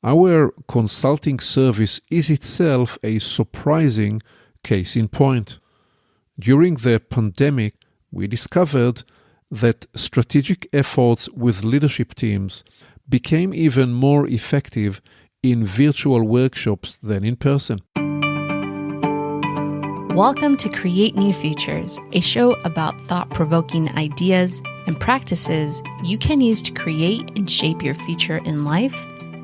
Our consulting service is itself a surprising case in point. During the pandemic, we discovered that strategic efforts with leadership teams became even more effective in virtual workshops than in person. Welcome to Create New Futures, a show about thought-provoking ideas and practices you can use to create and shape your future in life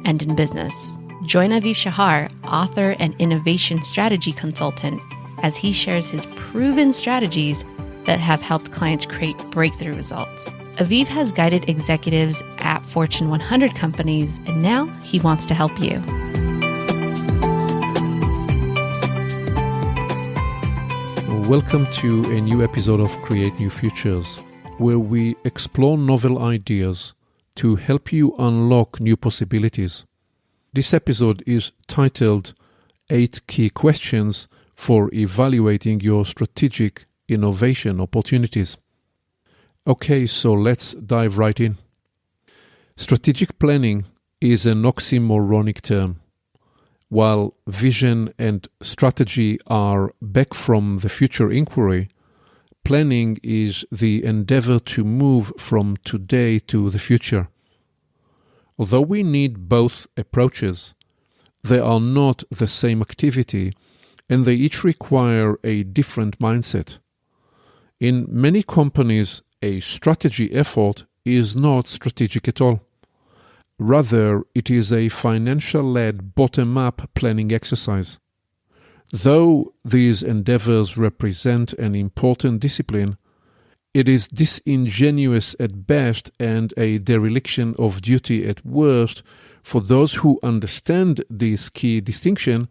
and in business. Join Aviv Shahar, author and innovation strategy consultant, as he shares his proven strategies that have helped clients create breakthrough results. Aviv has guided executives at Fortune 100 companies, and now he wants to help you. Welcome to a new episode of Create New Futures, where we explore novel ideas to help you unlock new possibilities. This episode is titled 8 Key Questions for Evaluating Your Strategic Innovation Opportunities. Okay, so let's dive right in. Strategic planning is an oxymoronic term. While vision and strategy are back from the future inquiry, planning is the endeavor to move from today to the future. Although we need both approaches, they are not the same activity, and they each require a different mindset. In many companies, a strategy effort is not strategic at all. Rather, it is a financial-led bottom-up planning exercise. Though these endeavors represent an important discipline, it is disingenuous at best and a dereliction of duty at worst for those who understand this key distinction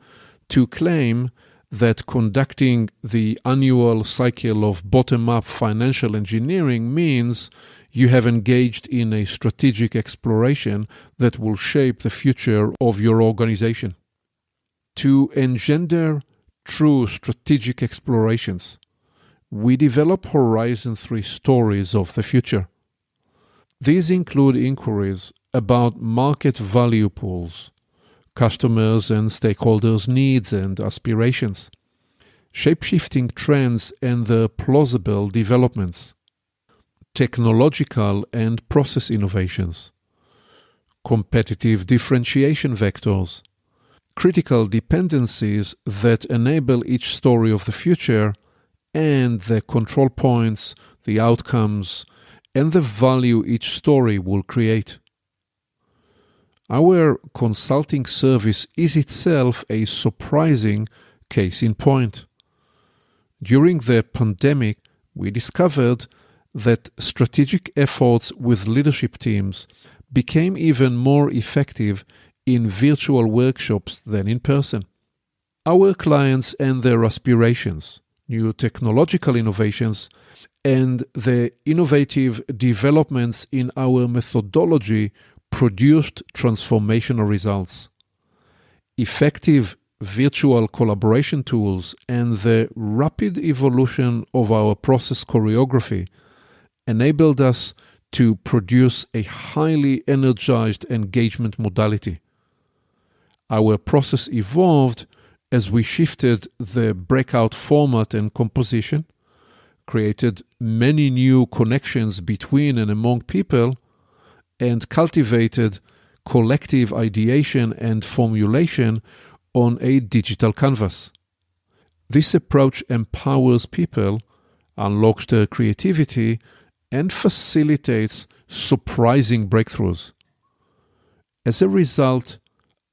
to claim that conducting the annual cycle of bottom-up financial engineering means you have engaged in a strategic exploration that will shape the future of your organization. To engender true strategic explorations, we develop Horizon 3 stories of the future. These include inquiries about market value pools, customers' and stakeholders' needs and aspirations, shape-shifting trends and their plausible developments, technological and process innovations, competitive differentiation vectors, critical dependencies that enable each story of the future, and the control points, the outcomes, and the value each story will create. Our consulting service is itself a surprising case in point. During the pandemic, we discovered that strategic efforts with leadership teams became even more effective in virtual workshops than in person. Our clients and their aspirations, new technological innovations, and the innovative developments in our methodology produced transformational results. Effective virtual collaboration tools and the rapid evolution of our process choreography enabled us to produce a highly energized engagement modality. Our process evolved as we shifted the breakout format and composition, created many new connections between and among people, and cultivated collective ideation and formulation on a digital canvas. This approach empowers people, unlocks their creativity, and facilitates surprising breakthroughs. As a result,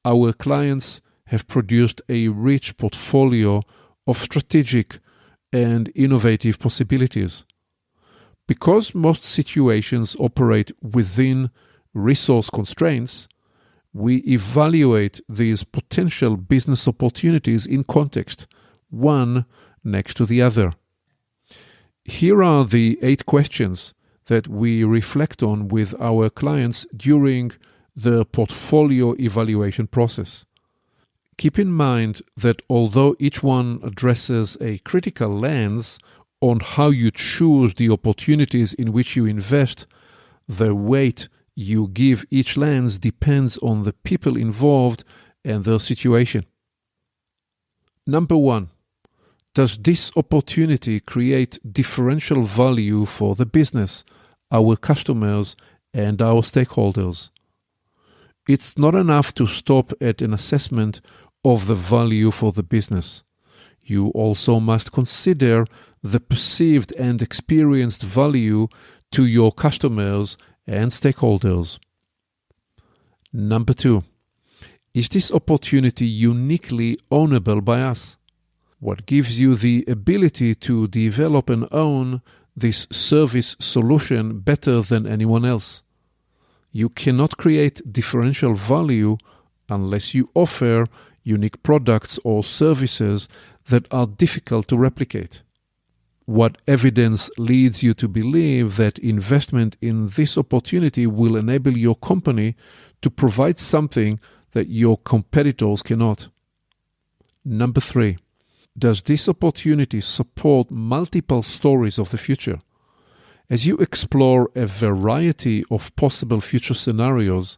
our clients have produced a rich portfolio of strategic and innovative possibilities. Because most situations operate within resource constraints, we evaluate these potential business opportunities in context, one next to the other. Here are the 8 questions that we reflect on with our clients during the portfolio evaluation process. Keep in mind that although each one addresses a critical lens on how you choose the opportunities in which you invest, the weight you give each lens depends on the people involved and their situation. Number 1. Does this opportunity create differential value for the business, our customers, and our stakeholders? It's not enough to stop at an assessment of the value for the business. You also must consider the perceived and experienced value to your customers and stakeholders. Number 2. Is this opportunity uniquely ownable by us? What gives you the ability to develop and own this service solution better than anyone else? You cannot create differential value unless you offer unique products or services that are difficult to replicate. What evidence leads you to believe that investment in this opportunity will enable your company to provide something that your competitors cannot? Number 3. Does this opportunity support multiple stories of the future? As you explore a variety of possible future scenarios,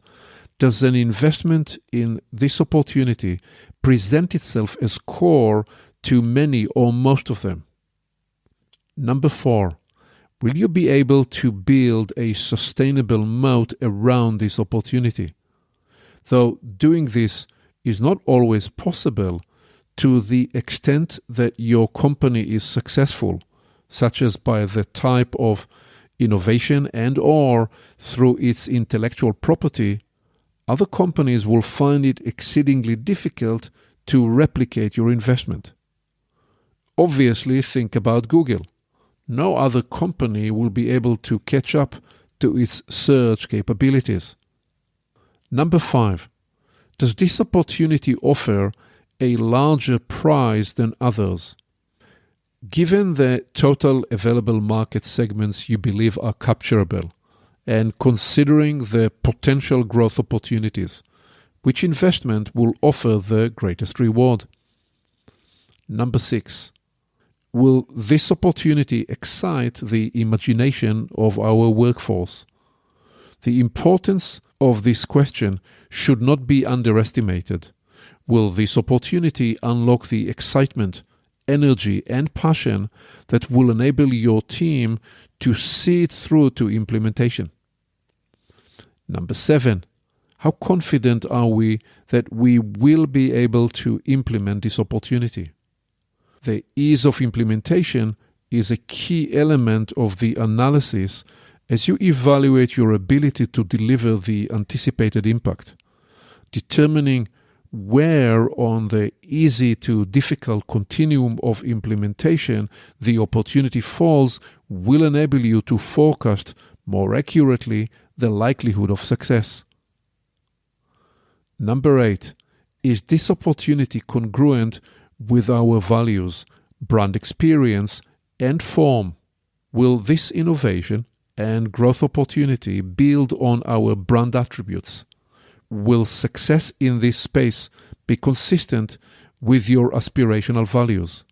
does an investment in this opportunity present itself as core to many or most of them? Number 4. Will you be able to build a sustainable moat around this opportunity? Though doing this is not always possible to the extent that your company is successful, such as by the type of innovation and or through its intellectual property, other companies will find it exceedingly difficult to replicate your investment. Obviously, think about Google. No other company will be able to catch up to its search capabilities. Number 5. Does this opportunity offer a larger prize than others? Given the total available market segments you believe are capturable, and considering the potential growth opportunities, which investment will offer the greatest reward? Number 6. Will this opportunity excite the imagination of our workforce? The importance of this question should not be underestimated. Will this opportunity unlock the excitement, energy, and passion that will enable your team to see it through to implementation? Number 7. How confident are we that we will be able to implement this opportunity? The ease of implementation is a key element of the analysis as you evaluate your ability to deliver the anticipated impact. Determining where on the easy to difficult continuum of implementation the opportunity falls will enable you to forecast more accurately the likelihood of success. Number 8. Is this opportunity congruent with our values, brand experience, and form? Will this innovation and growth opportunity build on our brand attributes? Will success in this space be consistent with your aspirational values?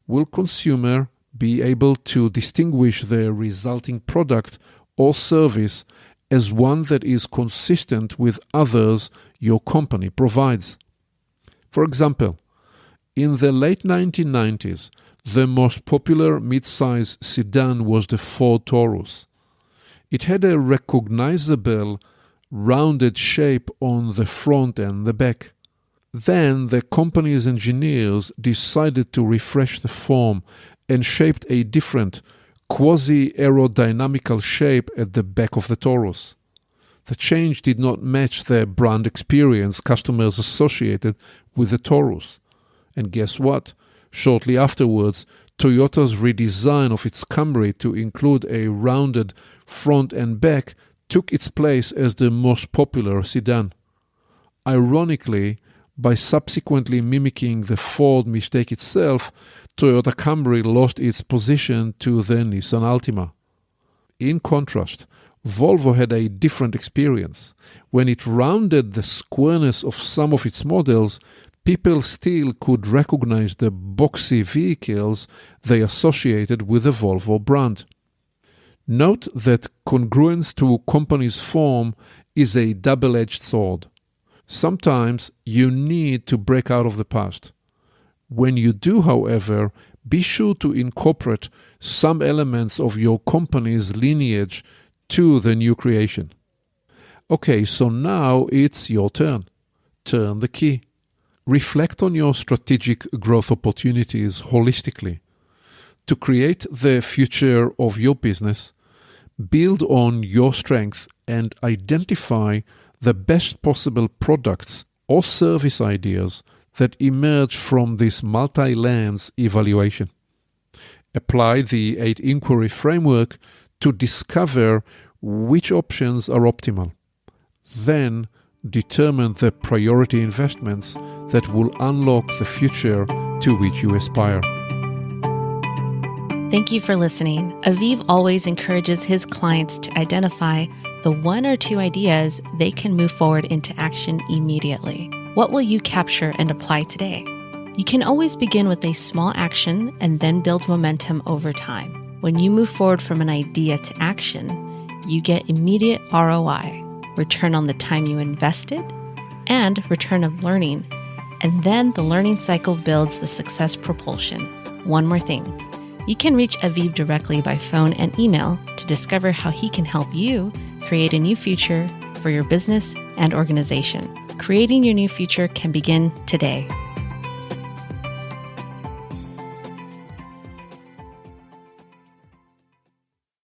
Will consumer be able to distinguish the resulting product or service as one that is consistent with others your company provides? For example, in the late 1990s, the most popular mid-size sedan was the Ford Taurus. It had a recognizable rounded shape on the front and the back. Then the company's engineers decided to refresh the form and shaped a different, quasi-aerodynamical shape at the back of the Taurus. The change did not match the brand experience customers associated with the Taurus. And guess what? Shortly afterwards, Toyota's redesign of its Camry to include a rounded front and back took its place as the most popular sedan. Ironically, by subsequently mimicking the Ford mistake itself, Toyota Camry lost its position to the Nissan Altima. In contrast, Volvo had a different experience. When it rounded the squareness of some of its models, people still could recognize the boxy vehicles they associated with the Volvo brand. Note that congruence to company's form is a double-edged sword. Sometimes you need to break out of the past. When you do, however, be sure to incorporate some elements of your company's lineage to the new creation. Okay, so now it's your turn. Turn the key. Reflect on your strategic growth opportunities holistically. To create the future of your business, build on your strength and identify the best possible products or service ideas that emerge from this multi-lens evaluation. Apply the 8 inquiry framework to discover which options are optimal. Then determine the priority investments that will unlock the future to which you aspire. Thank you for listening. Aviv always encourages his clients to identify the 1 or 2 ideas they can move forward into action immediately. What will you capture and apply today? You can always begin with a small action and then build momentum over time. When you move forward from an idea to action, you get immediate ROI, return on the time you invested, and return of learning. And then the learning cycle builds the success propulsion. One more thing. You can reach Aviv directly by phone and email to discover how he can help you create a new future for your business and organization. Creating your new future can begin today.